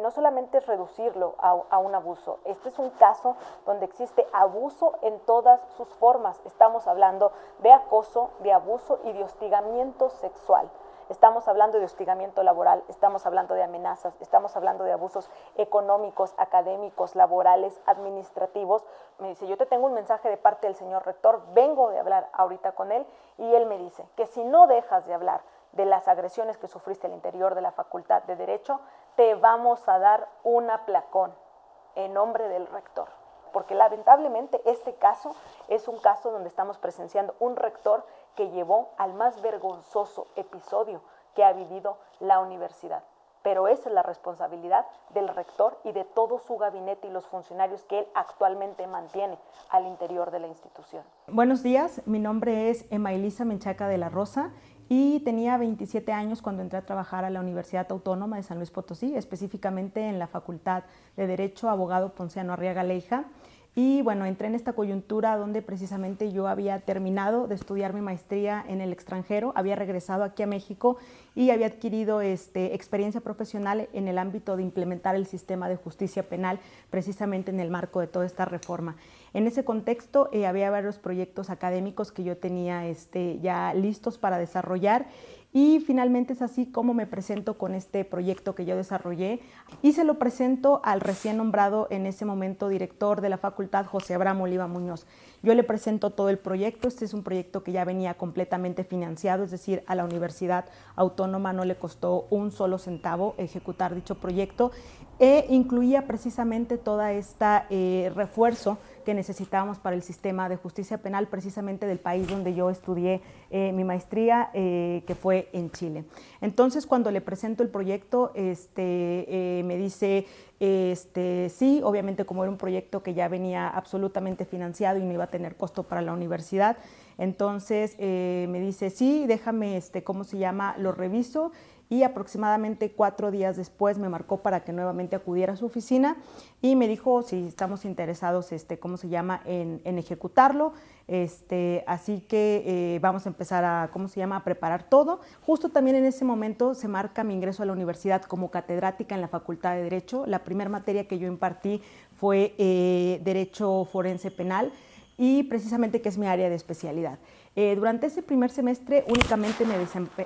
no solamente es reducirlo a un abuso, este es un caso donde existe abuso en todas sus formas. Estamos hablando de acoso, de abuso y de hostigamiento sexual. Estamos hablando de hostigamiento laboral, estamos hablando de amenazas, estamos hablando de abusos económicos, académicos, laborales, administrativos. Me dice, yo te tengo un mensaje de parte del señor rector, vengo de hablar ahorita con él, y él me dice que si no dejas de hablar de las agresiones que sufriste al interior de la Facultad de Derecho, te vamos a dar un aplacón en nombre del rector. Porque lamentablemente este caso es un caso donde estamos presenciando un rector que llevó al más vergonzoso episodio que ha vivido la universidad. Pero esa es la responsabilidad del rector y de todo su gabinete y los funcionarios que él actualmente mantiene al interior de la institución. Buenos días, mi nombre es Emma Elisa Menchaca de la Rosa y tenía 27 años cuando entré a trabajar a la Universidad Autónoma de San Luis Potosí, específicamente en la Facultad de Derecho Abogado Ponciano Arriaga Leija. Y bueno, entré en esta coyuntura donde precisamente yo había terminado de estudiar mi maestría en el extranjero, había regresado aquí a México y había adquirido experiencia profesional en el ámbito de implementar el sistema de justicia penal precisamente en el marco de toda esta reforma. En ese contexto había varios proyectos académicos que yo tenía ya listos para desarrollar. Y finalmente es así como me presento con este proyecto que yo desarrollé y se lo presento al recién nombrado en ese momento director de la facultad, José Abraham Oliva Muñoz. Yo le presento todo el proyecto, este es un proyecto que ya venía completamente financiado, es decir, a la Universidad Autónoma no le costó un solo centavo ejecutar dicho proyecto e incluía precisamente toda esta refuerzo que necesitábamos para el sistema de justicia penal precisamente del país donde yo estudié mi maestría, que fue en Chile. Entonces, cuando le presento el proyecto, me dice, sí, obviamente como era un proyecto que ya venía absolutamente financiado y no iba a tener costo para la universidad, entonces me dice, sí, déjame, lo reviso. Y aproximadamente 4 días después me marcó para que nuevamente acudiera a su oficina y me dijo si estamos interesados, en ejecutarlo. Así que vamos a empezar a preparar todo. Justo también en ese momento se marca mi ingreso a la universidad como catedrática en la Facultad de Derecho. La primera materia que yo impartí fue Derecho Forense Penal y precisamente que es mi área de especialidad. Durante ese primer semestre únicamente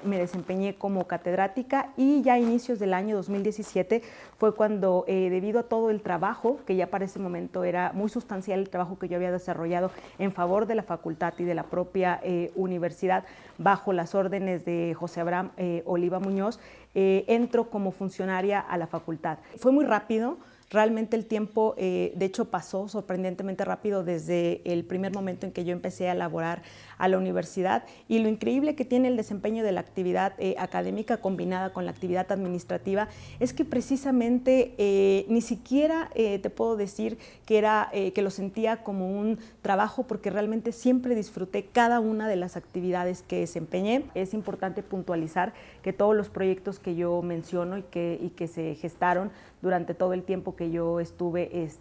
me desempeñé como catedrática y ya a inicios del año 2017 fue cuando, debido a todo el trabajo, que ya para ese momento era muy sustancial el trabajo que yo había desarrollado en favor de la facultad y de la propia universidad, bajo las órdenes de José Abraham Oliva Muñoz, entro como funcionaria a la facultad. Fue muy rápido. Realmente el tiempo, de hecho, pasó sorprendentemente rápido desde el primer momento en que yo empecé a laborar a la universidad y lo increíble que tiene el desempeño de la actividad académica combinada con la actividad administrativa es que precisamente ni siquiera te puedo decir que lo sentía como un trabajo porque realmente siempre disfruté cada una de las actividades que desempeñé. Es importante puntualizar que todos los proyectos que yo menciono y que se gestaron durante todo el tiempo que yo estuve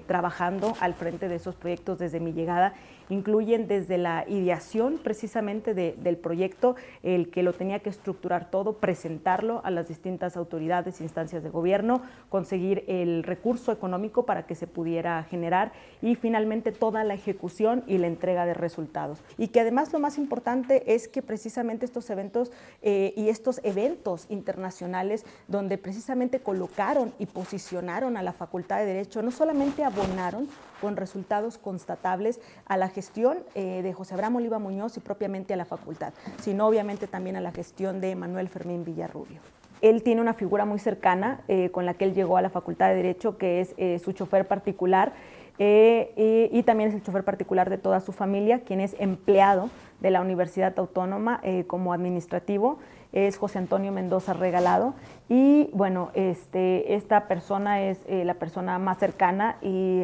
trabajando al frente de esos proyectos desde mi llegada, incluyen desde la ideación precisamente del proyecto, el que lo tenía que estructurar todo, presentarlo a las distintas autoridades e instancias de gobierno, conseguir el recurso económico para que se pudiera generar y finalmente toda la ejecución y la entrega de resultados. Y que además lo más importante es que precisamente estos eventos y estos eventos internacionales donde precisamente colocaron y posicionaron a la Facultad de Derecho, no solamente abonaron con resultados constatables a la gestión de José Abraham Oliva Muñoz y propiamente a la facultad, sino obviamente también a la gestión de Manuel Fermín Villarrubio. Él tiene una figura muy cercana con la que él llegó a la Facultad de Derecho, que es su chofer particular, y también es el chofer particular de toda su familia, quien es empleado de la Universidad Autónoma como administrativo, es José Antonio Mendoza Regalado y bueno, esta persona es la persona más cercana y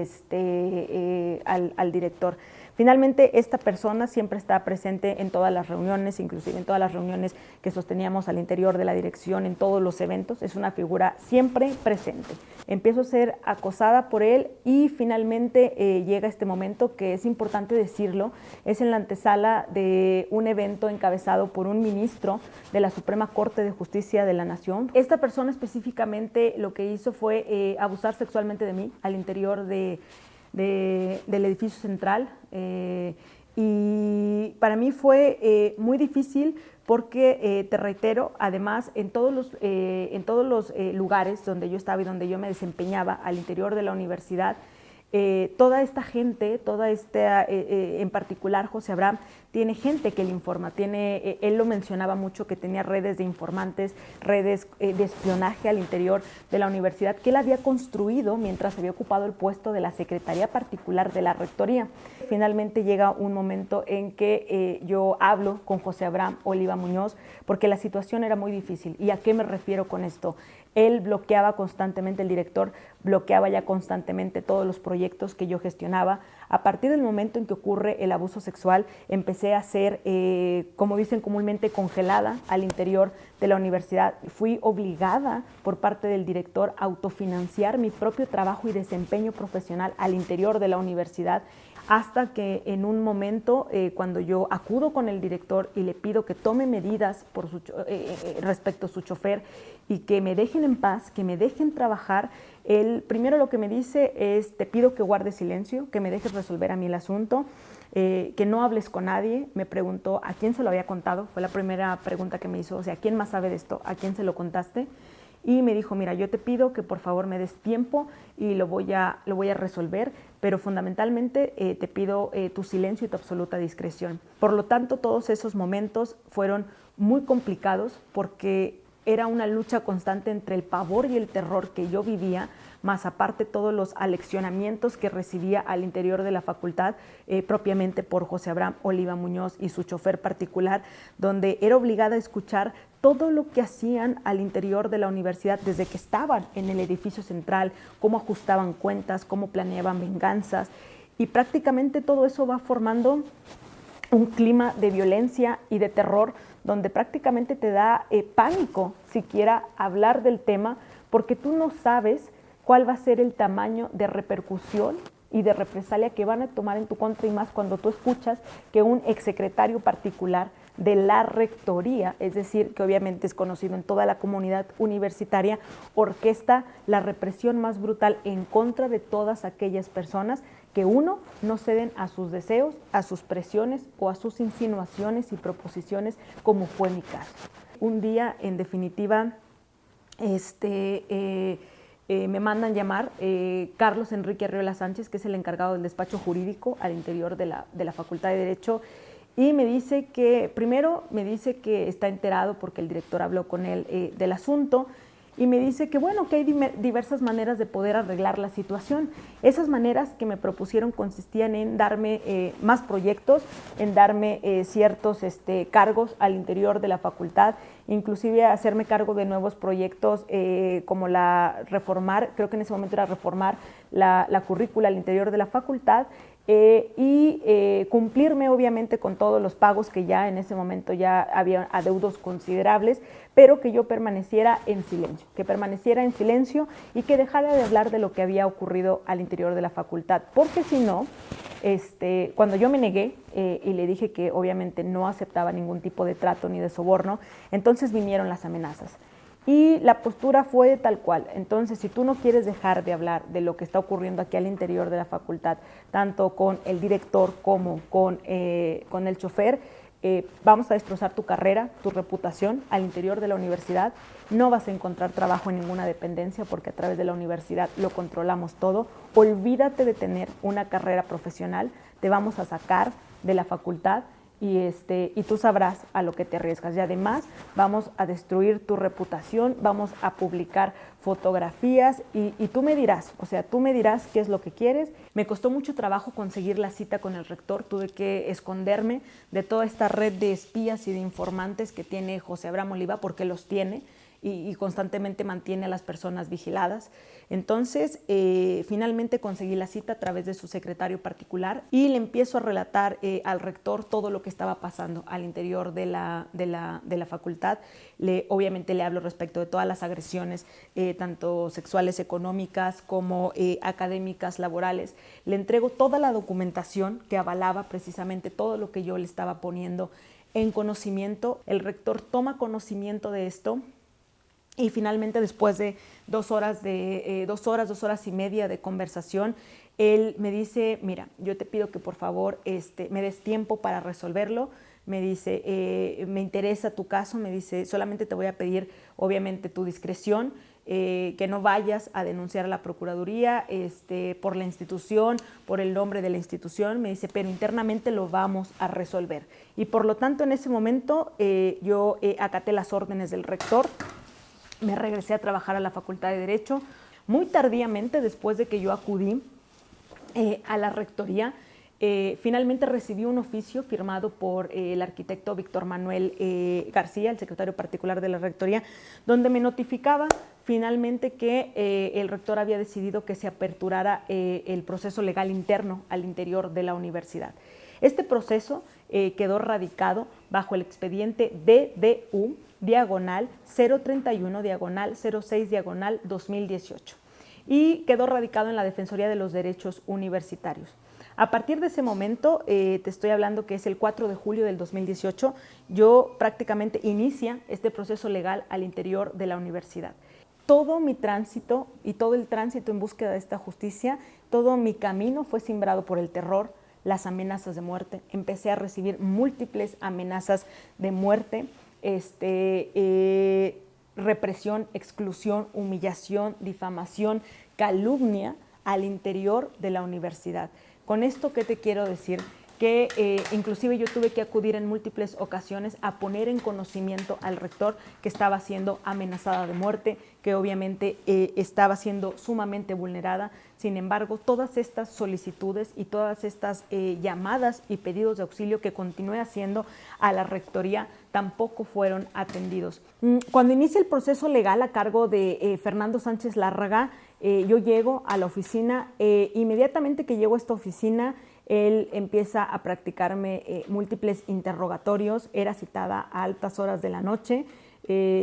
al director. Finalmente, esta persona siempre está presente en todas las reuniones, inclusive en todas las reuniones que sosteníamos al interior de la dirección, en todos los eventos. Es una figura siempre presente. Empiezo a ser acosada por él y finalmente llega este momento que es importante decirlo. Es en la antesala de un evento encabezado por un ministro de la Suprema Corte de Justicia de la Nación. Esta persona específicamente lo que hizo fue abusar sexualmente de mí al interior del edificio central, y para mí fue muy difícil porque, te reitero, además en todos los lugares donde yo estaba y donde yo me desempeñaba al interior de la universidad, toda esta gente, en particular José Abraham, tiene gente que le informa, él lo mencionaba mucho, que tenía redes de informantes, redes de espionaje al interior de la universidad que él había construido mientras había ocupado el puesto de la Secretaría Particular de la Rectoría. Finalmente llega un momento en que yo hablo con José Abraham Oliva Muñoz porque la situación era muy difícil. ¿Y a qué me refiero con esto? Él bloqueaba constantemente, el director bloqueaba ya constantemente todos los proyectos que yo gestionaba. A partir del momento en que ocurre el abuso sexual, empecé a ser, como dicen comúnmente, congelada al interior de la universidad. Fui obligada por parte del director a autofinanciar mi propio trabajo y desempeño profesional al interior de la universidad, hasta que en un momento, cuando yo acudo con el director y le pido que tome medidas respecto a su chofer y que me dejen en paz, que me dejen trabajar, él primero lo que me dice es: te pido que guardes silencio, que me dejes resolver a mí el asunto, que no hables con nadie. Me preguntó a quién se lo había contado, fue la primera pregunta que me hizo, o sea, ¿quién más sabe de esto? ¿A quién se lo contaste? Y me dijo: mira, yo te pido que por favor me des tiempo y lo voy a resolver, pero fundamentalmente te pido tu silencio y tu absoluta discreción. Por lo tanto, todos esos momentos fueron muy complicados porque era una lucha constante entre el pavor y el terror que yo vivía, más aparte todos los aleccionamientos que recibía al interior de la facultad, propiamente por José Abraham Oliva Muñoz y su chofer particular, donde era obligada a escuchar todo lo que hacían al interior de la universidad desde que estaban en el edificio central, cómo ajustaban cuentas, cómo planeaban venganzas, y prácticamente todo eso va formando un clima de violencia y de terror donde prácticamente te da pánico siquiera hablar del tema, porque tú no sabes cuál va a ser el tamaño de repercusión y de represalia que van a tomar en tu contra, y más cuando tú escuchas que un exsecretario particular de la rectoría, es decir, que obviamente es conocido en toda la comunidad universitaria, orquesta la represión más brutal en contra de todas aquellas personas que, uno, no ceden a sus deseos, a sus presiones o a sus insinuaciones y proposiciones, como fue mi caso. Un día, en definitiva, me mandan llamar Carlos Enrique Arriola Sánchez, que es el encargado del despacho jurídico al interior de la Facultad de Derecho, y me dice que, primero me dice que está enterado porque el director habló con él del asunto, y me dice que bueno, que hay diversas maneras de poder arreglar la situación. Esas maneras que me propusieron consistían en darme más proyectos, en darme ciertos cargos al interior de la facultad, inclusive hacerme cargo de nuevos proyectos como reformar, creo que en ese momento era reformar la currícula al interior de la facultad, y cumplirme obviamente con todos los pagos que ya en ese momento ya había adeudos considerables, pero que yo permaneciera en silencio, y que dejara de hablar de lo que había ocurrido al interior de la facultad, porque si no, cuando yo me negué y le dije que obviamente no aceptaba ningún tipo de trato ni de soborno, entonces vinieron las amenazas. Y la postura fue tal cual. Entonces, si tú no quieres dejar de hablar de lo que está ocurriendo aquí al interior de la facultad, tanto con el director como con el chofer, vamos a destrozar tu carrera, tu reputación al interior de la universidad. No vas a encontrar trabajo en ninguna dependencia porque a través de la universidad lo controlamos todo. Olvídate de tener una carrera profesional, te vamos a sacar de la facultad. Y tú sabrás a lo que te arriesgas, y además vamos a destruir tu reputación, vamos a publicar fotografías y tú me dirás, qué es lo que quieres. Me costó mucho trabajo conseguir la cita con el rector, tuve que esconderme de toda esta red de espías y de informantes que tiene José Abraham Oliva, porque los tiene, y constantemente mantiene a las personas vigiladas. Entonces, finalmente conseguí la cita a través de su secretario particular y le empiezo a relatar al rector todo lo que estaba pasando al interior de la facultad. Obviamente le hablo respecto de todas las agresiones, tanto sexuales, económicas, como académicas, laborales. Le entrego toda la documentación que avalaba precisamente todo lo que yo le estaba poniendo en conocimiento. El rector toma conocimiento de esto y finalmente, después de 2 horas y media de conversación, él me dice: mira, yo te pido que por favor me des tiempo para resolverlo. Me dice, me interesa tu caso, me dice, solamente te voy a pedir obviamente tu discreción, que no vayas a denunciar a la Procuraduría por la institución, por el nombre de la institución. Me dice, pero internamente lo vamos a resolver. Y por lo tanto, en ese momento yo acaté las órdenes del rector. Me regresé a trabajar a la Facultad de Derecho. Muy tardíamente, después de que yo acudí a la rectoría, finalmente recibí un oficio firmado por el arquitecto Víctor Manuel García, el secretario particular de la rectoría, donde me notificaba finalmente que el rector había decidido que se aperturara el proceso legal interno al interior de la universidad. Este proceso quedó radicado bajo el expediente DDU diagonal 031 diagonal 06 diagonal 2018 y quedó radicado en la Defensoría de los Derechos Universitarios. A partir de ese momento, te estoy hablando que es el 4 de julio del 2018, yo prácticamente inicia este proceso legal al interior de la universidad. Todo mi tránsito y todo el tránsito en búsqueda de esta justicia, todo mi camino fue simbrado por el terror, las amenazas de muerte. Empecé a recibir múltiples amenazas de muerte, represión, exclusión, humillación, difamación, calumnia al interior de la universidad. Con esto, ¿qué te quiero decir? Que inclusive yo tuve que acudir en múltiples ocasiones a poner en conocimiento al rector que estaba siendo amenazada de muerte, que obviamente estaba siendo sumamente vulnerada. Sin embargo, todas estas solicitudes y todas estas llamadas y pedidos de auxilio que continué haciendo a la rectoría tampoco fueron atendidos. Cuando inicia el proceso legal a cargo de Fernando Sánchez Lárraga, yo llego a la oficina. Inmediatamente que llego a esta oficina, él empieza a practicarme múltiples interrogatorios. Era citada a altas horas de la noche,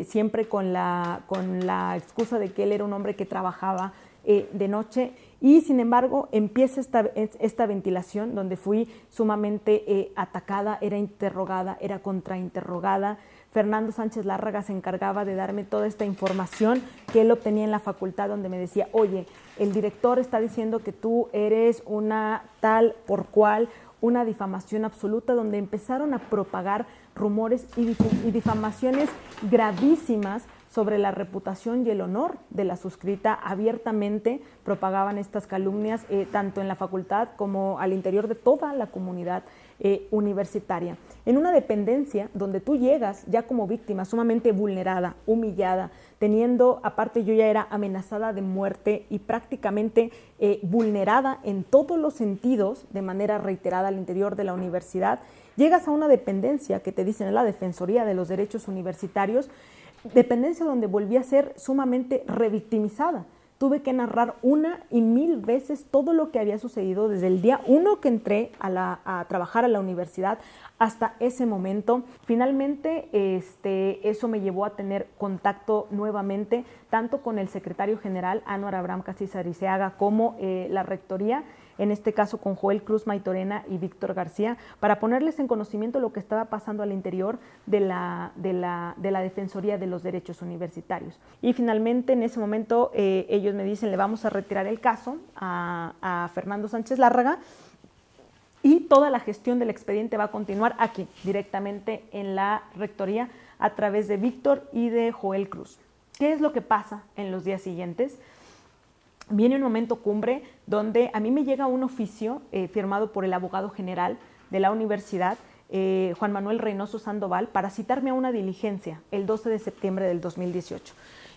siempre con la excusa de que él era un hombre que trabajaba de noche. Y sin embargo, empieza esta ventilación donde fui sumamente atacada, era interrogada, era contrainterrogada. Fernando Sánchez Lárraga se encargaba de darme toda esta información que él obtenía en la facultad, donde me decía: oye, el director está diciendo que tú eres una tal por cual, una difamación absoluta, donde empezaron a propagar rumores y difamaciones gravísimas sobre la reputación y el honor de la suscrita. Abiertamente propagaban estas calumnias, tanto en la facultad como al interior de toda la comunidad universitaria. En una dependencia donde tú llegas ya como víctima sumamente vulnerada, humillada, teniendo, aparte yo ya era amenazada de muerte y prácticamente vulnerada en todos los sentidos de manera reiterada al interior de la universidad, llegas a una dependencia que te dicen es la Defensoría de los Derechos Universitarios, dependencia donde volví a ser sumamente revictimizada. Tuve que narrar 1 y 1000 veces todo lo que había sucedido desde el día 1 que entré a trabajar a la universidad hasta ese momento. Finalmente, eso me llevó a tener contacto nuevamente, tanto con el secretario general, Anwar Abraham Cassis Ariceaga, como la rectoría, en este caso con Joel Cruz Maitorena y Víctor García, para ponerles en conocimiento lo que estaba pasando al interior de la Defensoría de los Derechos Universitarios. Y finalmente, en ese momento, ellos me dicen: le vamos a retirar el caso a Fernando Sánchez Lárraga, y toda la gestión del expediente va a continuar aquí, directamente en la rectoría, a través de Víctor y de Joel Cruz. ¿Qué es lo que pasa en los días siguientes? Viene un momento cumbre donde a mí me llega un oficio firmado por el abogado general de la universidad, Juan Manuel Reynoso Sandoval, para citarme a una diligencia el 12 de septiembre del 2018.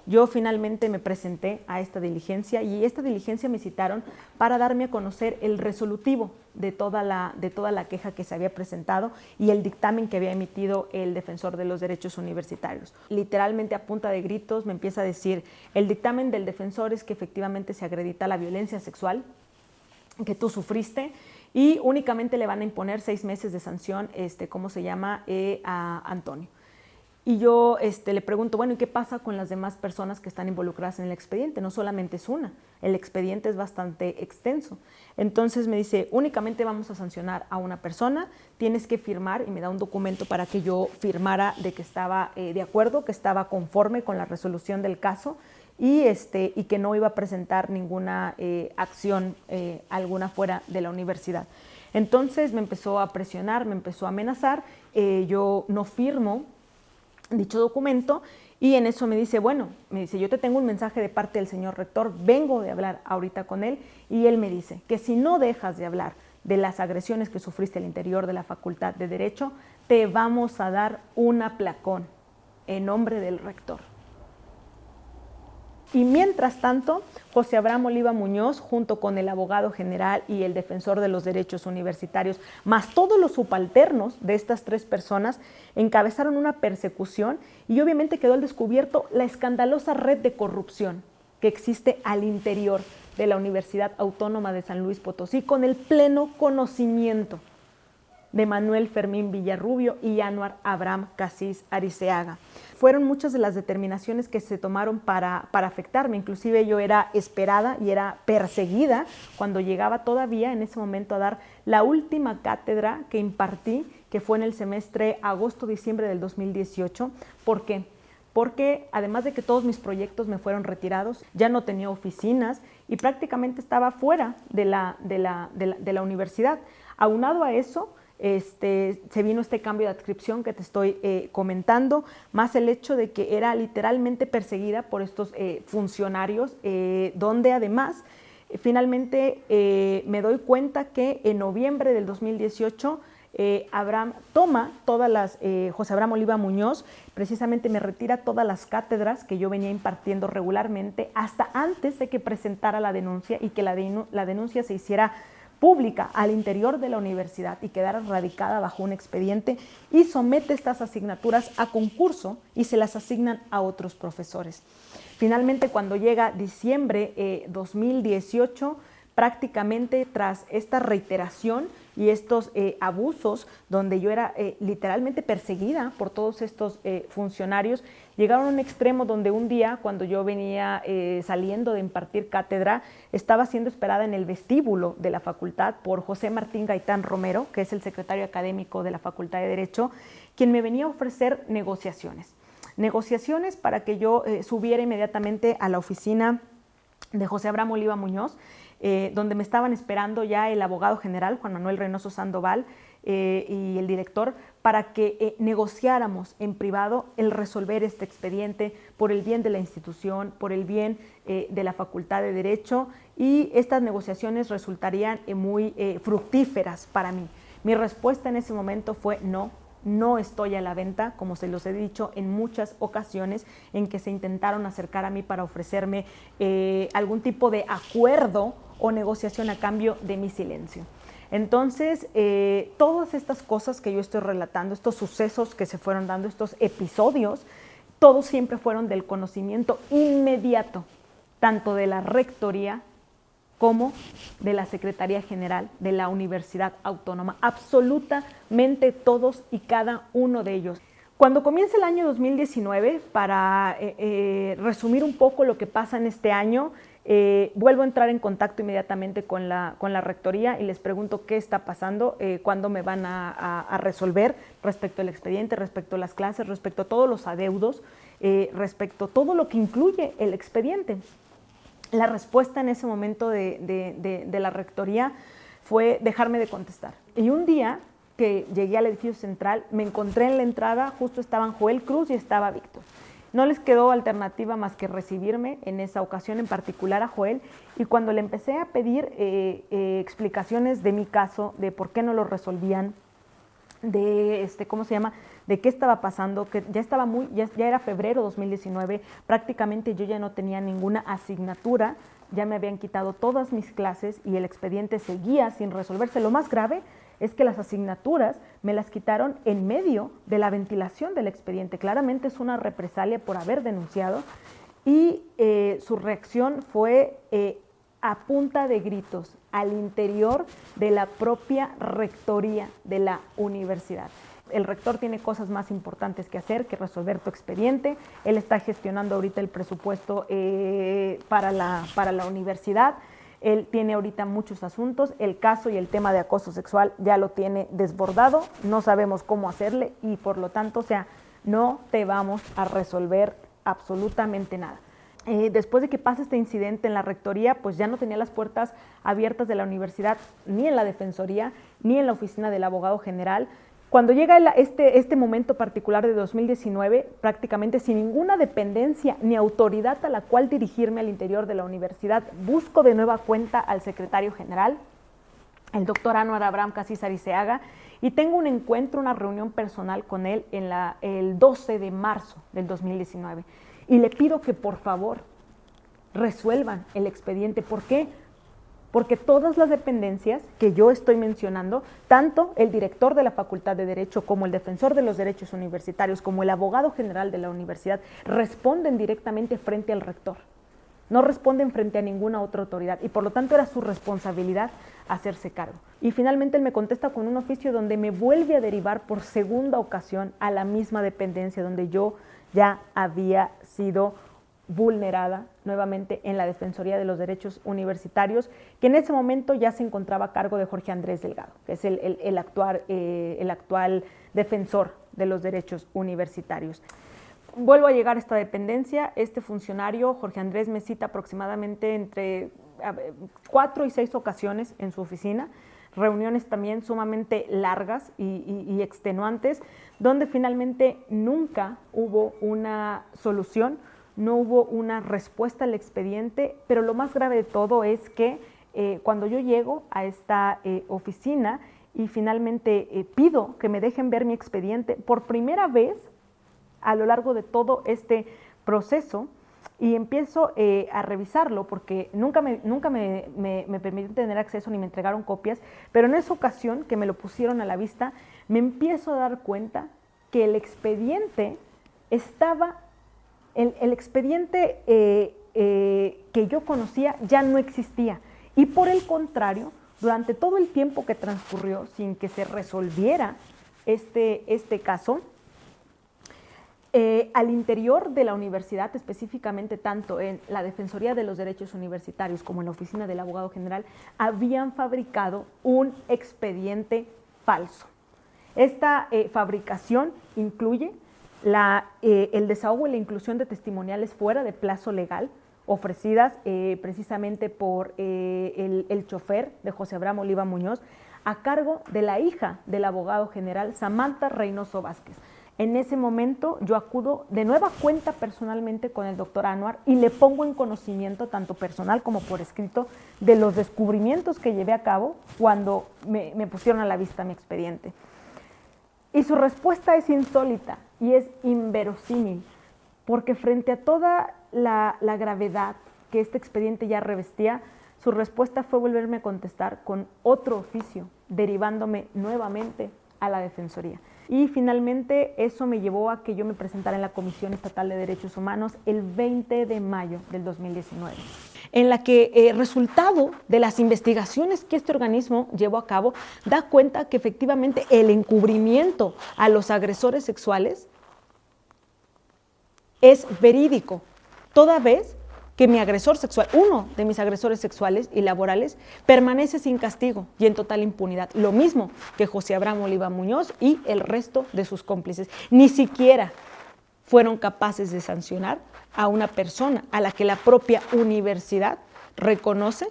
Yo finalmente me presenté a esta diligencia y esta diligencia me citaron para darme a conocer el resolutivo de toda la queja que se había presentado y el dictamen que había emitido el defensor de los derechos universitarios. Literalmente a punta de gritos me empieza a decir, el dictamen del defensor es que efectivamente se acredita la violencia sexual que tú sufriste y únicamente le van a imponer 6 meses de sanción, a Antonio. Y yo le pregunto, bueno, ¿y qué pasa con las demás personas que están involucradas en el expediente? No solamente es una, el expediente es bastante extenso. Entonces me dice, únicamente vamos a sancionar a una persona, tienes que firmar, y me da un documento para que yo firmara de que estaba de acuerdo, que estaba conforme con la resolución del caso y que no iba a presentar ninguna acción alguna fuera de la universidad. Entonces me empezó a presionar, me empezó a amenazar, yo no firmo dicho documento y en eso me dice, yo te tengo un mensaje de parte del señor rector, vengo de hablar ahorita con él y él me dice que si no dejas de hablar de las agresiones que sufriste al interior de la Facultad de Derecho, te vamos a dar un aplacón en nombre del rector. Y mientras tanto, José Abraham Oliva Muñoz, junto con el abogado general y el defensor de los derechos universitarios, más todos los subalternos de estas 3 personas, encabezaron una persecución y obviamente quedó al descubierto la escandalosa red de corrupción que existe al interior de la Universidad Autónoma de San Luis Potosí, con el pleno conocimiento de Manuel Fermín Villarrubio y Anuar Abraham Casís Ariceaga. Fueron muchas de las determinaciones que se tomaron para afectarme, inclusive yo era esperada y era perseguida cuando llegaba todavía en ese momento a dar la última cátedra que impartí, que fue en el semestre agosto-diciembre del 2018. ¿Por qué? Porque además de que todos mis proyectos me fueron retirados, ya no tenía oficinas y prácticamente estaba fuera de la universidad. Aunado a eso, se vino este cambio de adscripción que te estoy comentando, más el hecho de que era literalmente perseguida por estos funcionarios, donde además finalmente me doy cuenta que en noviembre del 2018 Abraham toma todas las, José Abraham Oliva Muñoz precisamente me retira todas las cátedras que yo venía impartiendo regularmente hasta antes de que presentara la denuncia y que la denuncia se hiciera pública al interior de la universidad y quedara radicada bajo un expediente, y somete estas asignaturas a concurso y se las asignan a otros profesores. Finalmente, cuando llega diciembre 2018, prácticamente tras esta reiteración y estos abusos, donde yo era literalmente perseguida por todos estos funcionarios, llegaron a un extremo donde un día, cuando yo venía saliendo de impartir cátedra, estaba siendo esperada en el vestíbulo de la facultad por José Martín Gaitán Romero, que es el secretario académico de la Facultad de Derecho, quien me venía a ofrecer negociaciones para que yo subiera inmediatamente a la oficina de José Abraham Oliva Muñoz, donde me estaban esperando ya el abogado general, Juan Manuel Reynoso Sandoval, y el director, para que negociáramos en privado el resolver este expediente por el bien de la institución, por el bien de la Facultad de Derecho, y estas negociaciones resultarían muy fructíferas para mí. Mi respuesta en ese momento fue no estoy a la venta, como se los he dicho en muchas ocasiones en que se intentaron acercar a mí para ofrecerme algún tipo de acuerdo o negociación a cambio de mi silencio. Entonces, todas estas cosas que yo estoy relatando, estos sucesos que se fueron dando, estos episodios, todos siempre fueron del conocimiento inmediato, tanto de la rectoría como de la Secretaría General de la Universidad Autónoma, absolutamente todos y cada uno de ellos. Cuando comienza el año 2019, para resumir un poco lo que pasa en este año, vuelvo a entrar en contacto inmediatamente con la rectoría y les pregunto qué está pasando, cuándo me van a resolver respecto al expediente, respecto a las clases, respecto a todos los adeudos, respecto a todo lo que incluye el expediente. La respuesta en ese momento de la rectoría fue dejarme de contestar. Y un día que llegué al edificio central, me encontré en la entrada, justo estaban Joel Cruz y estaba Víctor. No les quedó alternativa más que recibirme en esa ocasión, en particular a Joel, y cuando le empecé a pedir explicaciones de mi caso, de por qué no lo resolvían, de de qué estaba pasando, que ya era febrero 2019, prácticamente yo ya no tenía ninguna asignatura, ya me habían quitado todas mis clases y el expediente seguía sin resolverse. Lo más grave es que las asignaturas me las quitaron en medio de la ventilación del expediente. Claramente es una represalia por haber denunciado y su reacción fue a punta de gritos al interior de la propia rectoría de la universidad. El rector tiene cosas más importantes que hacer que resolver tu expediente. Él está gestionando ahorita el presupuesto para la universidad. Él tiene ahorita muchos asuntos. El caso y el tema de acoso sexual ya lo tiene desbordado. No sabemos cómo hacerle y por lo tanto, o sea, no te vamos a resolver absolutamente nada. Después de que pasa este incidente en la rectoría, pues ya no tenía las puertas abiertas de la universidad, ni en la defensoría, ni en la oficina del abogado general. Cuando llega este momento particular de 2019, prácticamente sin ninguna dependencia ni autoridad a la cual dirigirme al interior de la universidad, busco de nueva cuenta al secretario general, el doctor Anwar Abraham Casis Ariseaga, y tengo un encuentro, una reunión personal con él el 12 de marzo del 2019. Y le pido que por favor resuelvan el expediente. ¿Por qué? Porque todas las dependencias que yo estoy mencionando, tanto el director de la Facultad de Derecho como el defensor de los derechos universitarios, como el abogado general de la universidad, responden directamente frente al rector. No responden frente a ninguna otra autoridad y por lo tanto era su responsabilidad hacerse cargo. Y finalmente él me contesta con un oficio donde me vuelve a derivar por segunda ocasión a la misma dependencia donde yo ya había sido vulnerada nuevamente en la Defensoría de los Derechos Universitarios, que en ese momento ya se encontraba a cargo de Jorge Andrés Delgado, que es el actual defensor de los derechos universitarios. Vuelvo a llegar a esta dependencia, este funcionario, Jorge Andrés, me cita aproximadamente entre 4 y 6 ocasiones en su oficina, reuniones también sumamente largas y extenuantes, donde finalmente nunca hubo una solución, no hubo una respuesta al expediente, pero lo más grave de todo es que cuando yo llego a esta oficina y finalmente pido que me dejen ver mi expediente, por primera vez a lo largo de todo este proceso, y empiezo a revisarlo porque nunca me permitieron tener acceso ni me entregaron copias, pero en esa ocasión que me lo pusieron a la vista, me empiezo a dar cuenta que el expediente estaba, el expediente que yo conocía ya no existía y por el contrario, durante todo el tiempo que transcurrió sin que se resolviera este caso, al interior de la universidad, específicamente tanto en la Defensoría de los Derechos Universitarios como en la Oficina del Abogado General, habían fabricado un expediente falso. Esta fabricación incluye el desahogo y la inclusión de testimoniales fuera de plazo legal, ofrecidas precisamente por el chofer de José Abraham Oliva Muñoz, a cargo de la hija del abogado general Samantha Reynoso Vázquez. En ese momento yo acudo de nueva cuenta personalmente con el doctor Anwar y le pongo en conocimiento, tanto personal como por escrito, de los descubrimientos que llevé a cabo cuando me pusieron a la vista mi expediente. Y su respuesta es insólita y es inverosímil, porque frente a toda la gravedad que este expediente ya revestía, su respuesta fue volverme a contestar con otro oficio, derivándome nuevamente a la Defensoría. Y finalmente eso me llevó a que yo me presentara en la Comisión Estatal de Derechos Humanos el 20 de mayo del 2019, en la que resultado de las investigaciones que este organismo llevó a cabo da cuenta que efectivamente el encubrimiento a los agresores sexuales es verídico, toda vez que mi agresor sexual, uno de mis agresores sexuales y laborales, permanece sin castigo y en total impunidad. Lo mismo que José Abraham Oliva Muñoz y el resto de sus cómplices. Ni siquiera fueron capaces de sancionar a una persona a la que la propia universidad reconoce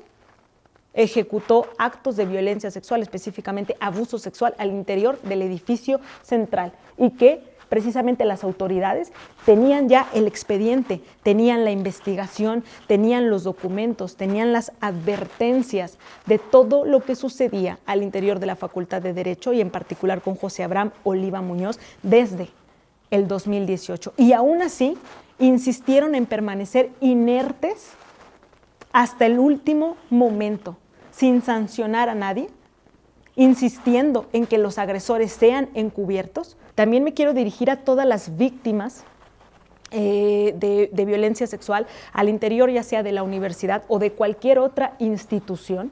ejecutó actos de violencia sexual, específicamente abuso sexual al interior del edificio central, y que precisamente las autoridades tenían ya el expediente, tenían la investigación, tenían los documentos, tenían las advertencias de todo lo que sucedía al interior de la Facultad de Derecho y en particular con José Abraham Oliva Muñoz desde el 2018. Y aún así insistieron en permanecer inertes hasta el último momento, sin sancionar a nadie, insistiendo en que los agresores sean encubiertos. También me quiero dirigir a todas las víctimas de violencia sexual al interior, ya sea de la universidad o de cualquier otra institución,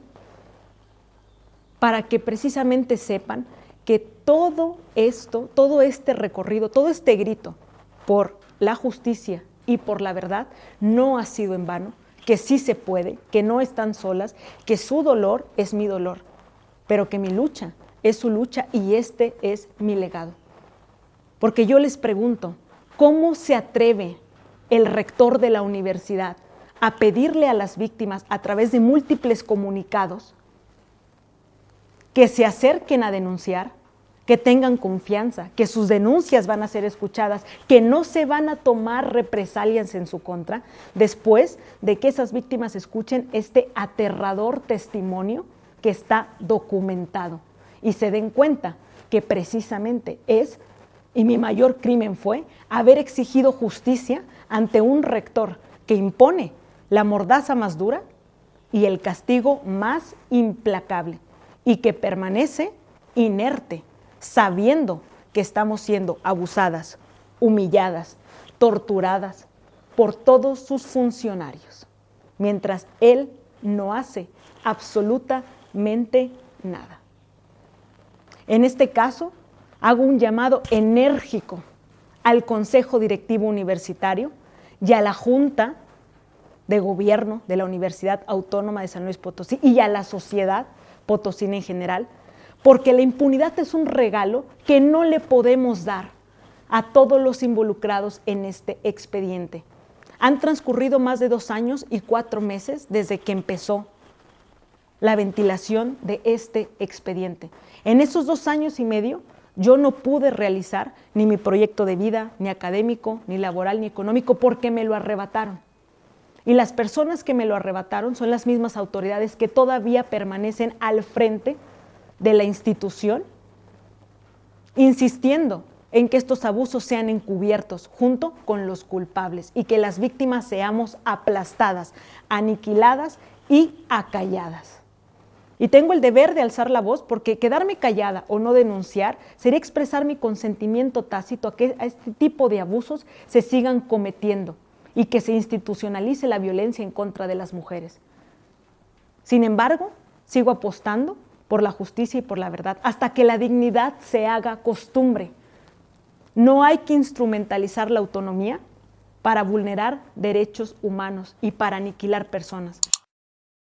para que precisamente sepan que todo esto, todo este recorrido, todo este grito por la justicia y por la verdad no ha sido en vano, que sí se puede, que no están solas, que su dolor es mi dolor, pero que mi lucha es su lucha y este es mi legado. Porque yo les pregunto, ¿cómo se atreve el rector de la universidad a pedirle a las víctimas a través de múltiples comunicados que se acerquen a denunciar, que tengan confianza, que sus denuncias van a ser escuchadas, que no se van a tomar represalias en su contra, después de que esas víctimas escuchen este aterrador testimonio que está documentado y se den cuenta que precisamente es, y mi mayor crimen fue, haber exigido justicia ante un rector que impone la mordaza más dura y el castigo más implacable y que permanece inerte, sabiendo que estamos siendo abusadas, humilladas, torturadas por todos sus funcionarios, mientras él no hace absolutamente nada. En este caso, hago un llamado enérgico al Consejo Directivo Universitario y a la Junta de Gobierno de la Universidad Autónoma de San Luis Potosí y a la sociedad potosina en general, porque la impunidad es un regalo que no le podemos dar a todos los involucrados en este expediente. Han transcurrido más de 2 años y 4 meses desde que empezó la ventilación de este expediente. En esos 2 años y medio, yo no pude realizar ni mi proyecto de vida, ni académico, ni laboral, ni económico, porque me lo arrebataron. Y las personas que me lo arrebataron son las mismas autoridades que todavía permanecen al frente de la institución, insistiendo en que estos abusos sean encubiertos junto con los culpables y que las víctimas seamos aplastadas, aniquiladas y acalladas. Y tengo el deber de alzar la voz porque quedarme callada o no denunciar sería expresar mi consentimiento tácito a que a este tipo de abusos se sigan cometiendo y que se institucionalice la violencia en contra de las mujeres. Sin embargo, sigo apostando por la justicia y por la verdad hasta que la dignidad se haga costumbre. No hay que instrumentalizar la autonomía para vulnerar derechos humanos y para aniquilar personas.